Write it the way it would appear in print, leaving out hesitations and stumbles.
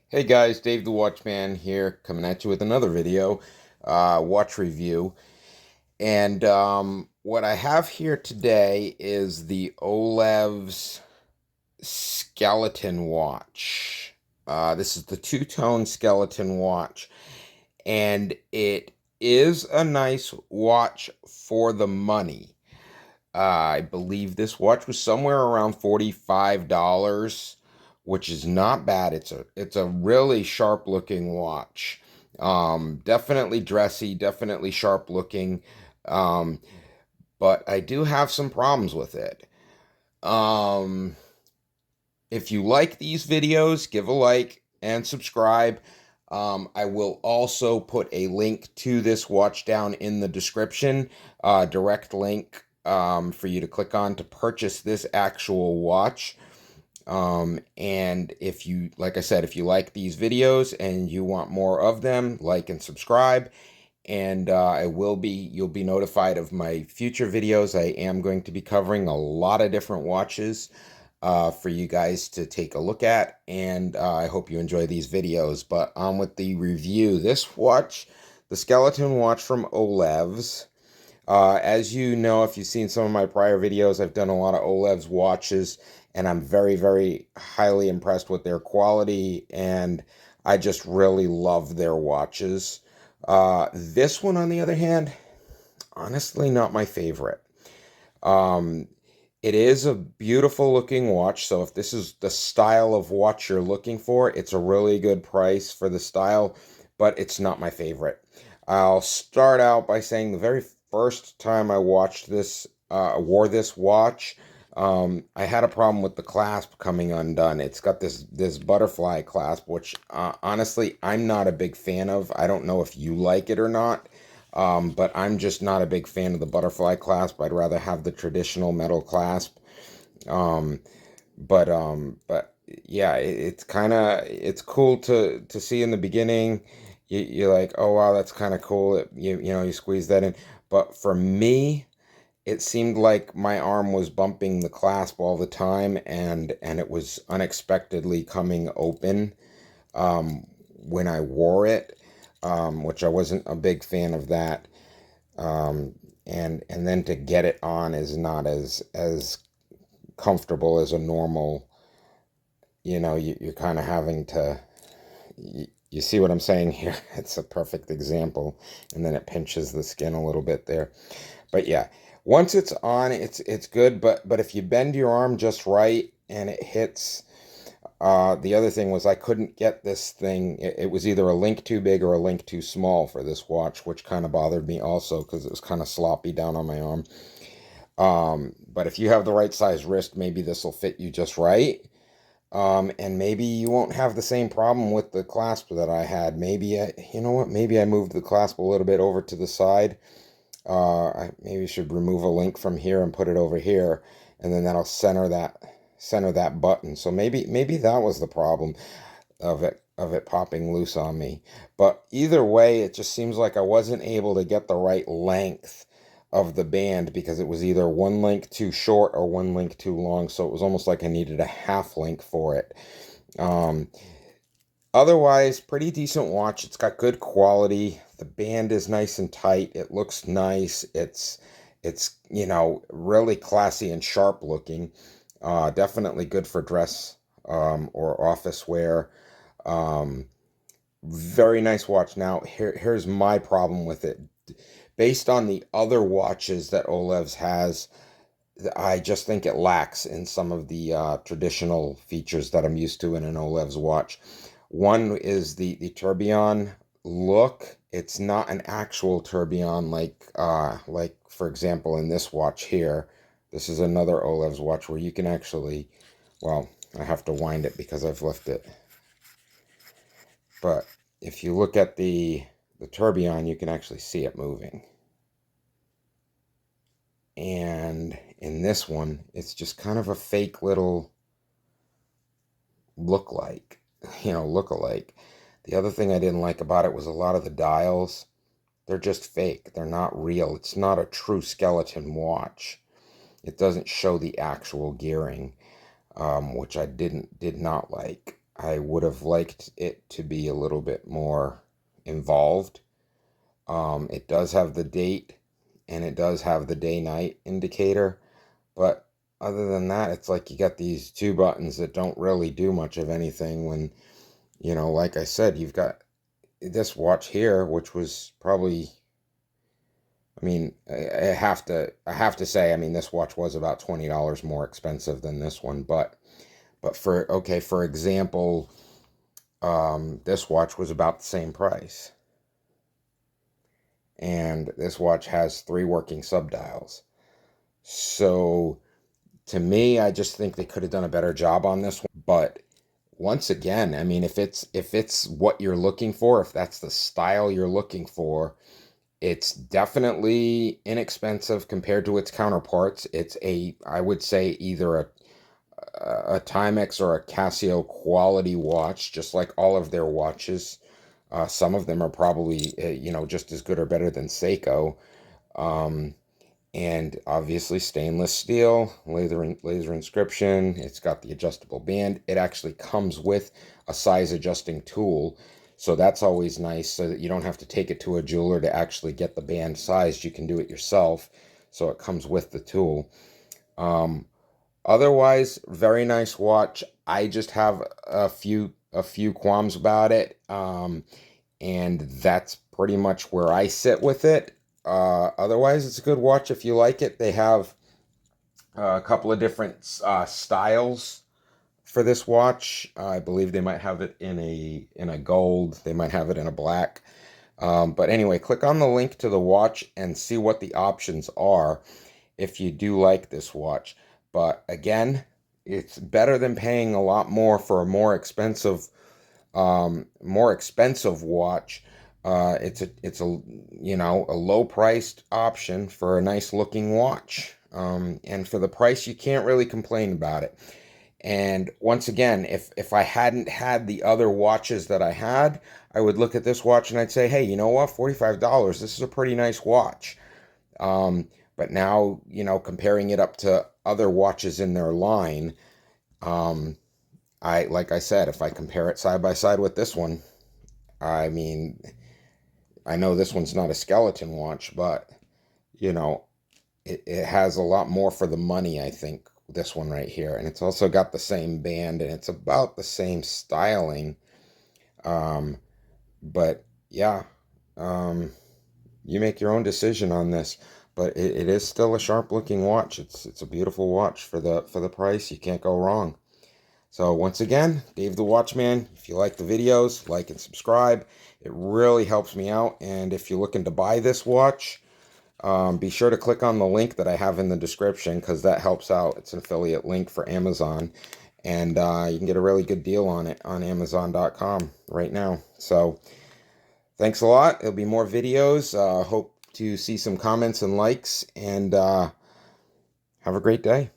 Hey guys, Dave the Watchman here, coming at you with another video, watch review. And what I have here today is the Olevs Skeleton watch. This is the two-tone skeleton watch, and it is a nice watch for the money. I believe this watch was somewhere around $45, which is not bad. It's a really sharp looking watch. Definitely dressy, definitely sharp looking. Um, but I do have some problems with it. Um, if you like these videos, give a like and subscribe. I will also put a link to this watch down in the description, direct link for you to click on to purchase this actual watch. And if you, like I said, if you like these videos and you want more of them, like and subscribe. And you'll be notified of my future videos. I am going to be covering a lot of different watches for you guys to take a look at, and I hope you enjoy these videos. But on with the review. This watch, the skeleton watch from Olevs. As you know, if you've seen some of my prior videos, I've done a lot of Olevs watches, and I'm very, very highly impressed with their quality, and I just really love their watches. This one, on the other hand, honestly, not my favorite. Um, it is a beautiful looking watch, so if this is the style of watch you're looking for, it's a really good price for the style, but it's not my favorite. I'll start out by saying the very first time I wore this watch, I had a problem with the clasp coming undone. It's got this butterfly clasp, which honestly I'm not a big fan of. I don't know if you like it or not. But I'm just not a big fan of the butterfly clasp. I'd rather have the traditional metal clasp. Um, but yeah, it's cool to see in the beginning. You're like, oh wow, that's kind of cool. You squeeze that in. But for me, it seemed like my arm was bumping the clasp all the time, and it was unexpectedly coming open when I wore it, which I wasn't a big fan of that. Um, and then to get it on is not as comfortable as a normal. You're kind of having to. You see what I'm saying here? It's a perfect example, and then it pinches the skin a little bit there. But yeah, once it's on, it's good. But if you bend your arm just right and it hits. The other thing was I couldn't get this thing. It was either a link too big or a link too small for this watch, which kind of bothered me also because it was kind of sloppy down on my arm. But if you have the right size wrist, maybe this will fit you just right. And maybe you won't have the same problem with the clasp that I had. You know what? Maybe I moved the clasp a little bit over to the side. I maybe should remove a link from here and put it over here, and then that'll center that button. So maybe that was the problem of it popping loose on me. But either way, it just seems like I wasn't able to get the right length of the band because it was either one link too short or one link too long. So it was almost like I needed a half link for it. Um, Otherwise, pretty decent watch. It's got good quality. The band is nice and tight. It looks nice. It's really classy and sharp looking. Definitely good for dress or office wear. Um, Very nice watch. Now, here's my problem with it. Based on the other watches that Olevs has, I just think it lacks in some of the traditional features that I'm used to in an Olevs watch. One is the tourbillon look. It's not an actual tourbillon like for example in this watch here. This is another Olevs watch where you can actually, well, I have to wind it because I've left it. But if you look at the tourbillon, you can actually see it moving. And in this one, it's just kind of a fake little look-alike. The other thing I didn't like about it was a lot of the dials, they're just fake. They're not real. It's not a true skeleton watch. It doesn't show the actual gearing, which I did not like. I would have liked it to be a little bit more involved. It does have the date and it does have the day-night indicator, but other than that, it's like you got these two buttons that don't really do much of anything when, like I said, you've got this watch here, which was probably, I have to say, this watch was about $20 more expensive than this one, but for example, this watch was about the same price. And this watch has 3 working subdials. So to me, I just think they could have done a better job on this one. But once again, if it's what you're looking for, if that's the style you're looking for, it's definitely inexpensive compared to its counterparts. It's I would say either a Timex or a Casio quality watch, just like all of their watches. Some of them are probably, just as good or better than Seiko. And obviously stainless steel, laser inscription. It's got the adjustable band. It actually comes with a size adjusting tool. So that's always nice, so that you don't have to take it to a jeweler to actually get the band sized. You can do it yourself. So it comes with the tool. Otherwise, very nice watch. I just have a few qualms about it. And that's pretty much where I sit with it. Otherwise, it's a good watch if you like it. They have a couple of different styles for this watch. I believe they might have it in a gold. They might have it in a black. But anyway, click on the link to the watch and see what the options are if you do like this watch. But again, it's better than paying a lot more for a more expensive watch. It's a low priced option for a nice looking watch. And for the price, you can't really complain about it. And once again, if I hadn't had the other watches that I had, I would look at this watch and I'd say, hey, you know what? $45. This is a pretty nice watch. But now, comparing it up to other watches in their line, like I said, if I compare it side by side with this one, I know this one's not a Skelton watch, but it has a lot more for the money, I think, this one right here. And it's also got the same band and it's about the same styling. But yeah, you make your own decision on this, but it is still a sharp looking watch. It's a beautiful watch for the price. You can't go wrong. So once again, Dave the Watchman, if you like the videos, like and subscribe. It really helps me out. And if you're looking to buy this watch, be sure to click on the link that I have in the description, because that helps out. It's an affiliate link for Amazon. And you can get a really good deal on it on Amazon.com right now. So thanks a lot. There'll be more videos. Hope to see some comments and likes. And have a great day.